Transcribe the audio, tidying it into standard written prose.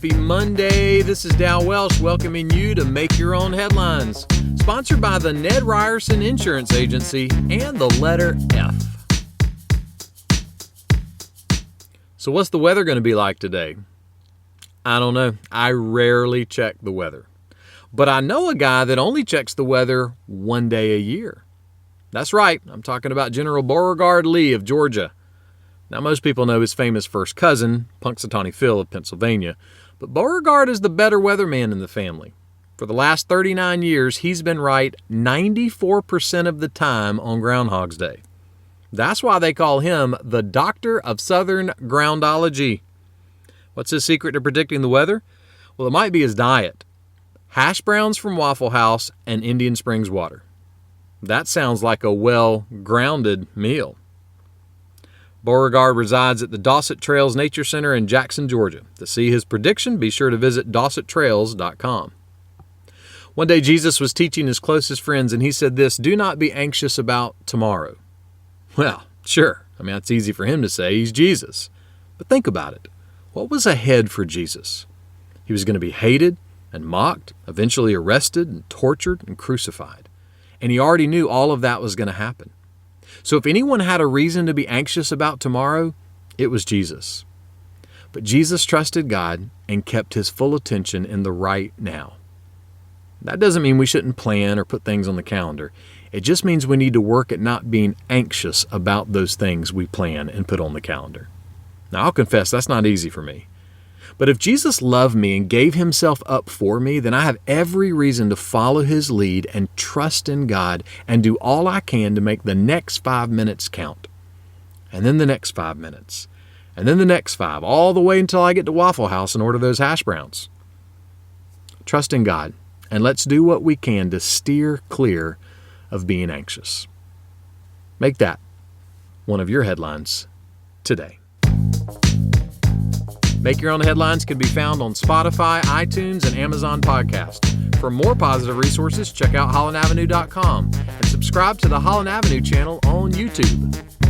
Happy Monday. This is Dow Welsh welcoming you to Make Your Own Headlines. Sponsored by the Ned Ryerson Insurance Agency and the letter F. So what's the weather going to be like today? I don't know. I rarely check the weather. But I know a guy that only checks the weather one day a year. That's right. I'm talking about General Beauregard Lee of Georgia. Now, most people know his famous first cousin, Punxsutawney Phil of Pennsylvania, but Beauregard is the better weatherman in the family. For the last 39 years, he's been right 94% of the time on Groundhog's Day. That's why they call him the Doctor of Southern Groundology. What's his secret to predicting the weather? Well, it might be his diet. Hash browns from Waffle House and Indian Springs water. That sounds like a well-grounded meal. Beauregard resides at the Dosset Trails Nature Center in Jackson, Georgia. To see his prediction, be sure to visit DossetTrails.com. One day, Jesus was teaching his closest friends, and he said this, "Do not be anxious about tomorrow." Well, sure. That's easy for him to say. He's Jesus. But think about it. What was ahead for Jesus? He was going to be hated and mocked, eventually arrested and tortured and crucified. And he already knew all of that was going to happen. So if anyone had a reason to be anxious about tomorrow, it was Jesus. But Jesus trusted God and kept his full attention in the right now. That doesn't mean we shouldn't plan or put things on the calendar. It just means we need to work at not being anxious about those things we plan and put on the calendar. Now, I'll confess, that's not easy for me. But if Jesus loved me and gave himself up for me, then I have every reason to follow his lead and trust in God and do all I can to make the next 5 minutes count. And then the next 5 minutes. And then the next 5, all the way until I get to Waffle House and order those hash browns. Trust in God, and let's do what we can to steer clear of being anxious. Make that one of your headlines today. Make Your Own Headlines can be found on Spotify, iTunes, and Amazon Podcast. For more positive resources, check out HollandAvenue.com and subscribe to the Holland Avenue channel on YouTube.